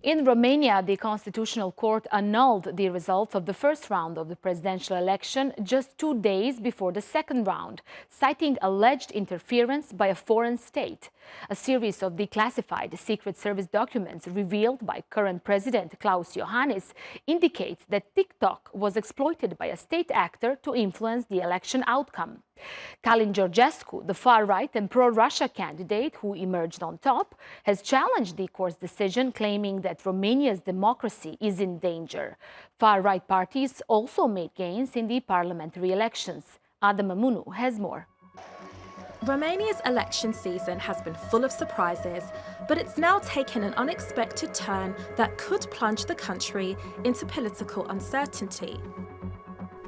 In Romania, the Constitutional Court annulled the results of the first round of the presidential election just 2 days before the second round, citing alleged interference by a foreign state. A series of declassified Secret Service documents revealed by current President Klaus Iohannis indicates that TikTok was exploited by a state actor to influence the election outcome. Georgescu, the far-right and pro-Russia candidate who emerged on top, has challenged the court's decision, claiming that Romania's democracy is in danger. Far-right parties also made gains in the parliamentary elections. Adam Amunu has more. Romania's election season has been full of surprises, but it's now taken an unexpected turn that could plunge the country into political uncertainty.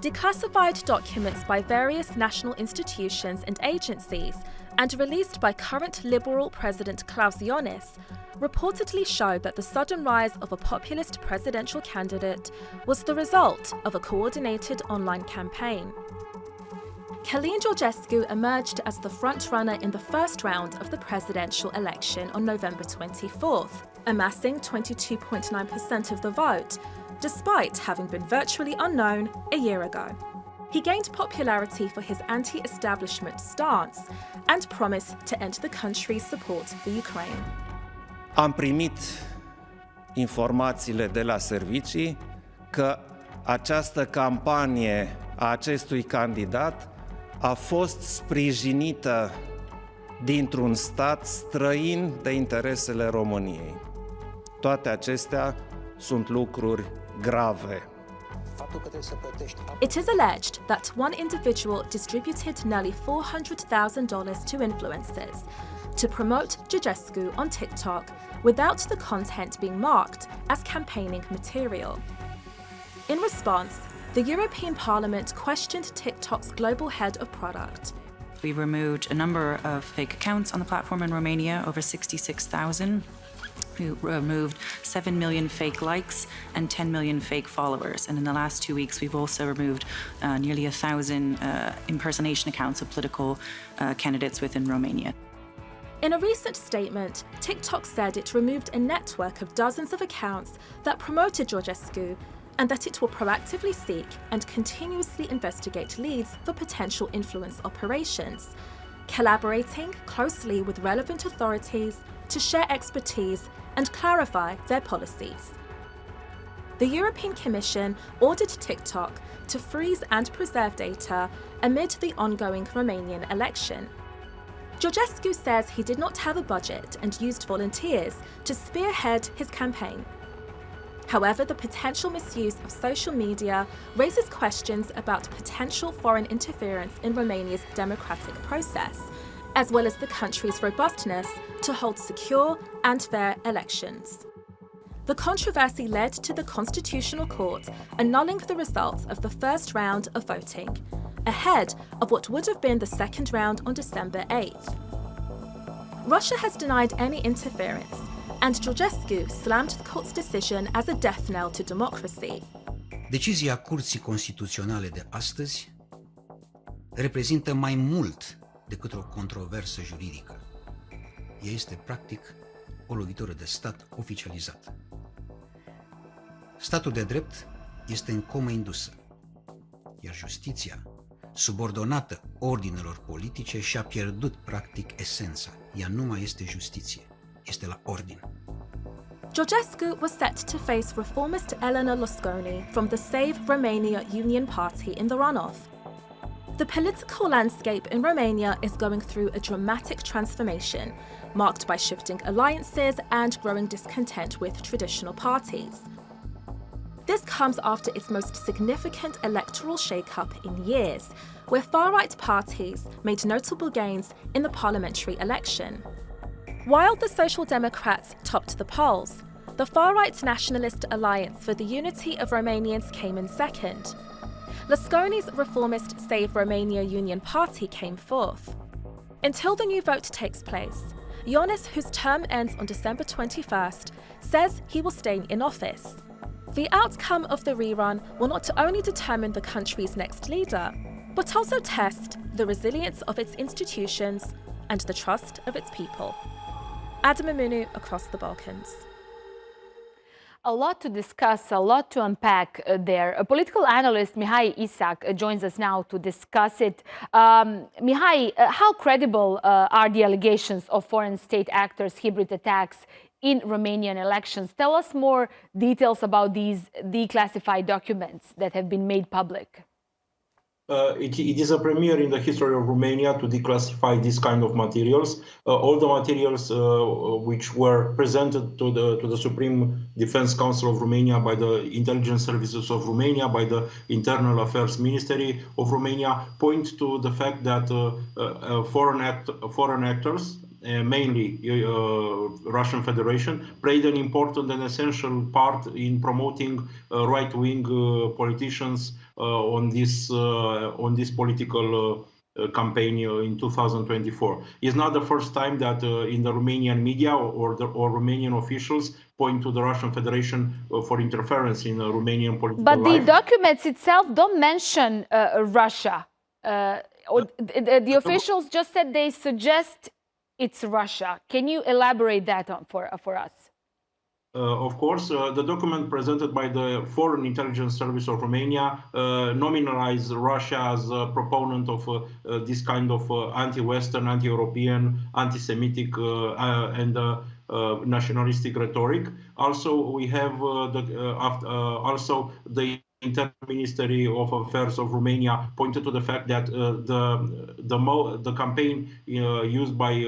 Declassified documents by various national institutions and agencies and released by current Liberal President Klaus Iohannis reportedly showed that the sudden rise of a populist presidential candidate was the result of a coordinated online campaign. Georgescu emerged as the front-runner in the first round of the presidential election on November 24th, amassing 22.9% of the vote, despite having been virtually unknown a year ago. He gained popularity for his anti-establishment stance and promised to end the country's support for Ukraine. Am primit informațiile de la servicii că această campanie a acestui candidat a fost sprijinită dintr-un stat străin de interesele României. Toate acestea sunt lucruri grave. It is alleged that one individual distributed nearly $400,000 to influencers to promote Georgescu on TikTok without the content being marked as campaigning material. In response, the European Parliament questioned TikTok's global head of product. We removed a number of fake accounts on the platform in Romania, over 66,000. We removed 7 million fake likes and 10 million fake followers. And in the last 2 weeks, we've also removed nearly 1,000 impersonation accounts of political candidates within Romania. In a recent statement, TikTok said it removed a network of dozens of accounts that promoted Georgescu and that it will proactively seek and continuously investigate leads for potential influence operations, collaborating closely with relevant authorities to share expertise and clarify their policies. The European Commission ordered TikTok to freeze and preserve data amid the ongoing Romanian election. Georgescu says he did not have a budget and used volunteers to spearhead his campaign. However, the potential misuse of social media raises questions about potential foreign interference in Romania's democratic process, as well as the country's robustness to hold secure and fair elections. The controversy led to the Constitutional Court annulling the results of the first round of voting, ahead of what would have been the second round on December 8th. Russia has denied any interference, and Georgescu slammed the court's decision as a death knell to democracy. Decizia Curții Constituționale de astăzi reprezintă mai mult decât o controversă juridică. Ea este, practic, o lovitură de stat oficializată. Statul de drept este în comă indusă, iar justiția, subordonată ordinelor politice, și-a pierdut, practic, esența. Ea nu mai este justiție, este la ordin. Georgescu was set to face reformist Elena Losconi from the Save Romania Union Party in the runoff. The political landscape in Romania is going through a dramatic transformation, marked by shifting alliances and growing discontent with traditional parties. This comes after its most significant electoral shake-up in years, where far-right parties made notable gains in the parliamentary election. While the Social Democrats topped the polls, the far-right Nationalist Alliance for the Unity of Romanians came in second. Losconi's reformist Save Romania Union Party came fourth. Until the new vote takes place, Iohannis, whose term ends on December 21st, says he will stay in office. The outcome of the rerun will not only determine the country's next leader, but also test the resilience of its institutions and the trust of its people. Adam Amunu across the Balkans. A lot to discuss, a lot to unpack there. A political analyst, Mihai Isak, joins us now to discuss it. Mihai, how credible are the allegations of foreign state actors' hybrid attacks in Romanian elections? Tell us more details about these declassified documents that have been made public. It is a premiere in the history of Romania to declassify this kind of materials. All the materials which were presented to the Supreme Defense Council of Romania by the intelligence services of Romania, by the Internal Affairs Ministry of Romania, point to the fact that foreign actors, mainly Russian Federation, played an important and essential part in promoting right-wing politicians on this political campaign in 2024. It's not the first time that in the Romanian media or Romanian officials point to the Russian Federation for interference in Romanian political life. But the documents itself don't mention Russia. The officials just said they suggest it's Russia. Can you elaborate that for us? Of course, the document presented by the Foreign Intelligence Service of Romania nominalized Russia as a proponent of this kind of anti-Western, anti-European, anti-Semitic and nationalistic rhetoric. Also, we have the Ministry of Affairs of Romania pointed to the fact that the campaign used by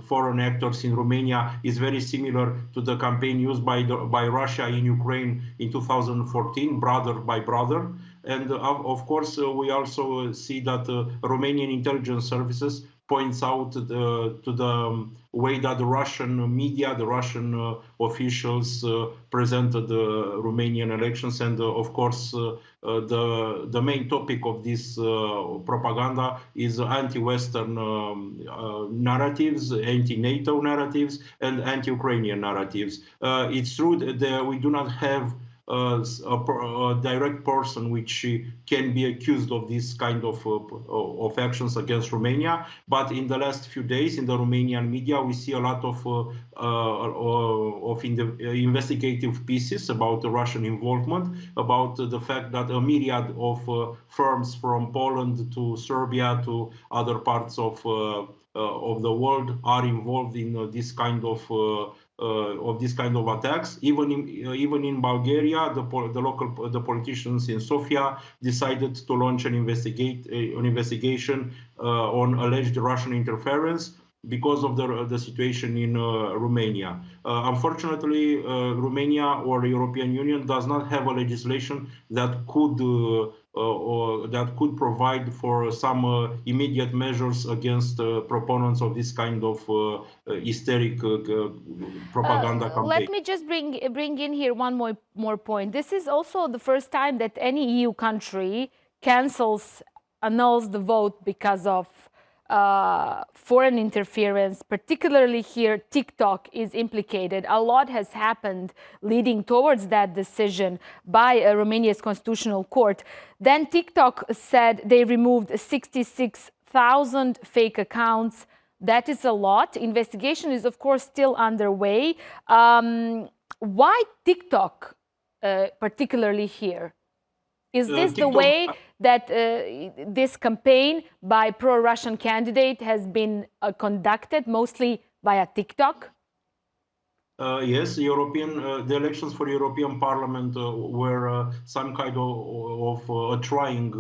foreign actors in Romania is very similar to the campaign used by Russia in Ukraine in 2014, brother by brother. And of course, we also see that Romanian intelligence services points out to the way that the Russian media, the Russian officials presented the Romanian elections. And of course, the main topic of this propaganda is anti-Western narratives, anti-NATO narratives, and anti-Ukrainian narratives. It's true that we do not have a direct person which can be accused of this kind of actions against Romania, but in the last few days in the Romanian media we see a lot of investigative pieces about the Russian involvement, about the fact that a myriad of firms from Poland to Serbia to other parts of the world are involved in this kind of attacks. Even in Bulgaria, the politicians in Sofia decided to launch an investigation on alleged Russian interference because of the situation in Romania. Unfortunately, Romania or the European Union does not have a legislation that could provide for some immediate measures against proponents of this kind of hysteric propaganda campaign. Let me just bring in here one more point. This is also the first time that any EU country annuls the vote because of foreign interference. Particularly here, TikTok is implicated. A lot has happened leading towards that decision by Romania's Constitutional Court. Then TikTok said they removed 66,000 fake accounts. That is a lot. Investigation is, of course, still underway. Why TikTok, particularly here? Is this the way that this campaign by pro-Russian candidate has been conducted, mostly via TikTok? Yes, the elections for European Parliament were some kind of a trying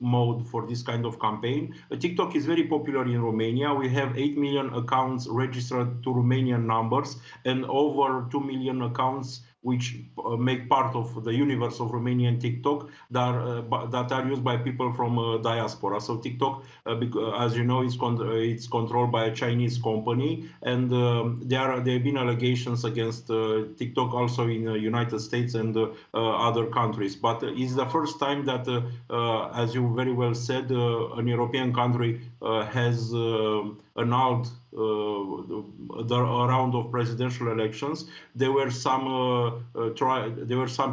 mode for this kind of campaign. TikTok is very popular in Romania. We have 8 million accounts registered to Romanian numbers and over 2 million accounts which make part of the universe of Romanian TikTok that are used by people from diaspora. So TikTok, as you know, it's controlled by a Chinese company, and there have been allegations against TikTok also in the United States and other countries. But it's the first time that, as you very well said, an European country has annulled the round of presidential elections. There were some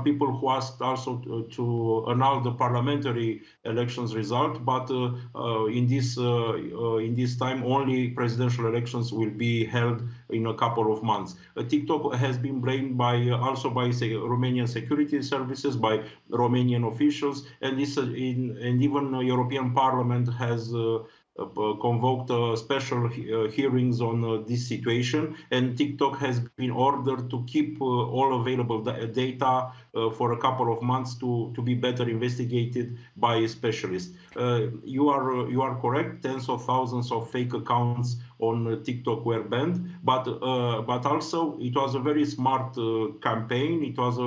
people who asked also to annul the parliamentary elections result, but in this time only presidential elections will be held in a couple of months. TikTok has been blamed also by Romanian security services, by Romanian officials, and even European Parliament has convoked special hearings on this situation, and TikTok has been ordered to keep all available data for a couple of months to be better investigated by specialists. You are correct. Tens of thousands of fake accounts on TikTok were banned, but also it was a very smart campaign. It was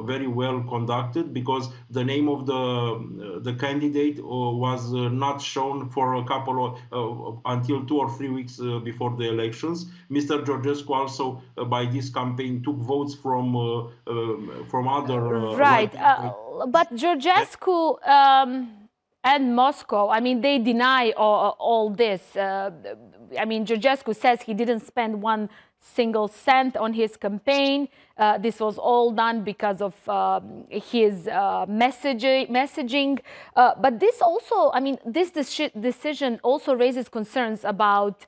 very well conducted, because the name of the candidate was not shown for a couple of until 2 or 3 weeks before the elections. Mr. Georgescu also by this campaign took votes from other right. But Georgescu and Moscow, I mean, they deny all this. I mean, Georgescu says he didn't spend one single cent on his campaign. This was all done because of his messaging. But this also, I mean, this decision also raises concerns about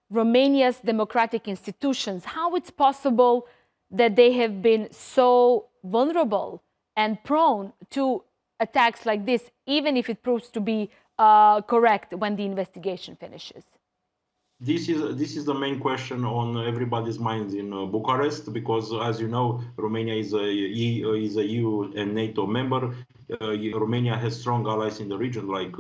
Romania's democratic institutions. How it's possible that they have been so vulnerable and prone to attacks like this, even if it proves to be correct when the investigation finishes? This is the main question on everybody's minds in Bucharest, because, as you know, Romania is a EU and NATO member. Romania has strong allies in the region, like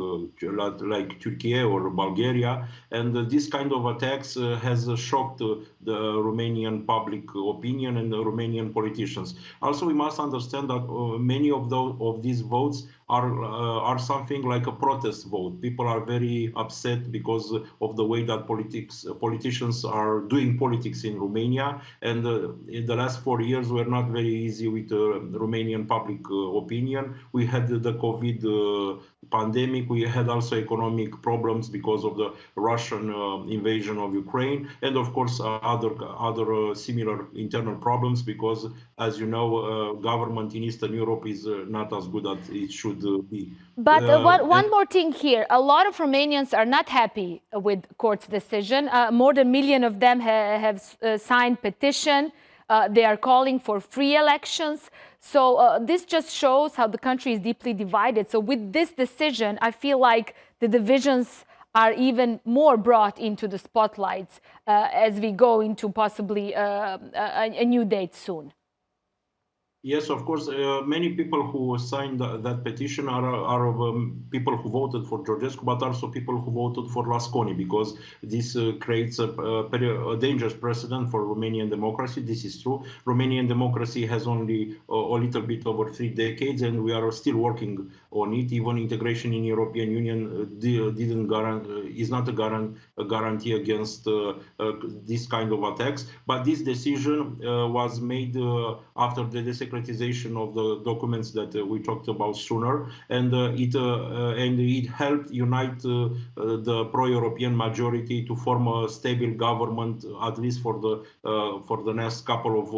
Turkey or Bulgaria, and this kind of attacks has shocked the Romanian public opinion and the Romanian politicians. Also, we must understand that many of these votes are something like a protest vote. People are very upset because of the way that politicians are doing politics in Romania, and in the last 4 years were not very easy with Romanian public opinion. We had the COVID pandemic. We had also economic problems because of the Russian invasion of Ukraine, and of course other similar internal problems, because, as you know, government in Eastern Europe is not as good as it should be. But one more thing here. A lot of Romanians are not happy with court's decision. More than 1 million of them have signed petition. They are calling for free elections. So this just shows how the country is deeply divided. So with this decision, I feel like the divisions are even more brought into the spotlights as we go into possibly a new date soon. Yes, of course. Many people who signed that petition are people who voted for Georgescu, but also people who voted for Lasconi, because this creates a dangerous precedent for Romanian democracy. This is true. Romanian democracy has only a little bit over 3 decades, and we are still working on it. Even integration in European Union is not a guarantee against this kind of attacks. But this decision was made after the desecratization of the documents that we talked about sooner, and it helped unite the pro-European majority to form a stable government, at least for the next couple of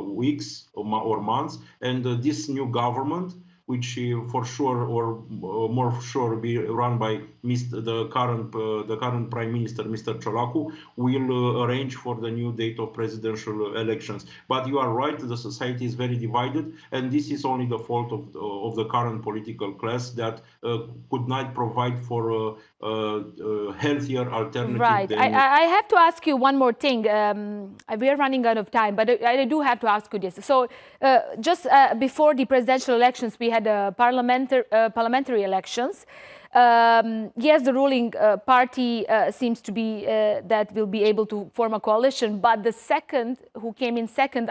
weeks or months. And this new government, which for sure or more sure be run by the current Prime Minister, Mr. Ciolacu, will arrange for the new date of presidential elections. But you are right, the society is very divided, and this is only the fault of the current political class that could not provide for a healthier alternative. Right. I have to ask you one more thing. We are running out of time, but I do have to ask you this. So just before the presidential elections, we had parliamentary elections. Yes, the ruling party seems to be that will be able to form a coalition, but the second, who came in second,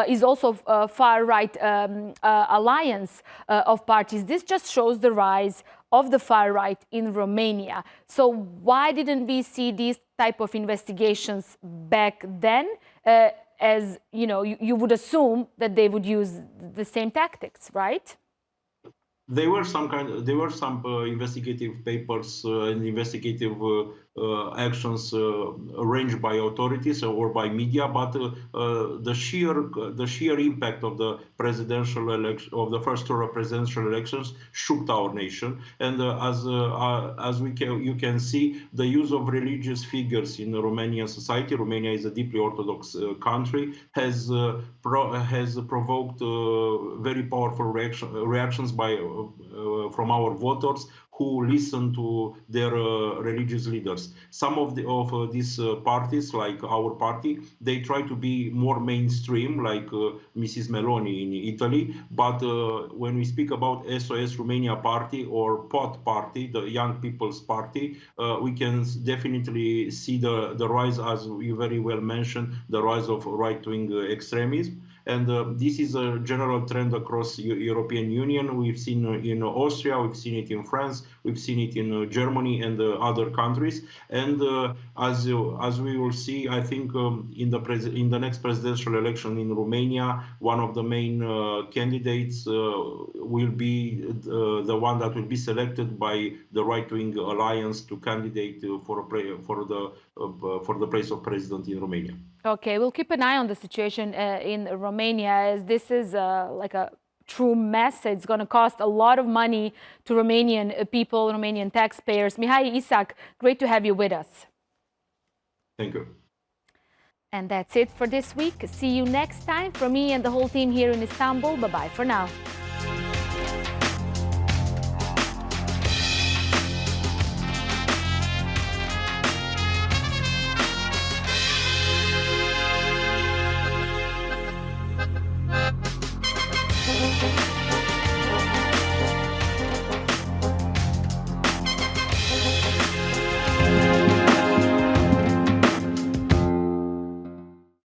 is also a far-right alliance of parties. This just shows the rise of the far right in Romania. So why didn't we see these type of investigations back then? As you know, you would assume that they would use the same tactics, right? There were some investigative papers and investigative actions arranged by authorities or by media, but the sheer impact of the presidential election, of the first tour of presidential elections, shook our nation. And as you can see, the use of religious figures in the Romanian society — Romania is a deeply Orthodox country — has provoked very powerful reactions from our voters, who listen to their religious leaders. Some of these parties, like our party, they try to be more mainstream, like Mrs. Meloni in Italy. But when we speak about SOS Romania Party or POT Party, the Young People's Party, we can definitely see the rise, as you very well mentioned, the rise of right-wing extremism. And this is a general trend across the European Union. We've seen in Austria, we've seen it in France, we've seen it in Germany and other countries. And as we will see, I think in the next presidential election in Romania, one of the main candidates will be the one that will be selected by the right-wing alliance to candidate for the place of president in Romania. Okay, we'll keep an eye on the situation in Romania, as this is like a true mess. It's going to cost a lot of money to Romanian people, Romanian taxpayers. Mihai Isaac, great to have you with us. Thank you. And that's it for this week. See you next time. From me and the whole team here in Istanbul, bye-bye for now. Thank you.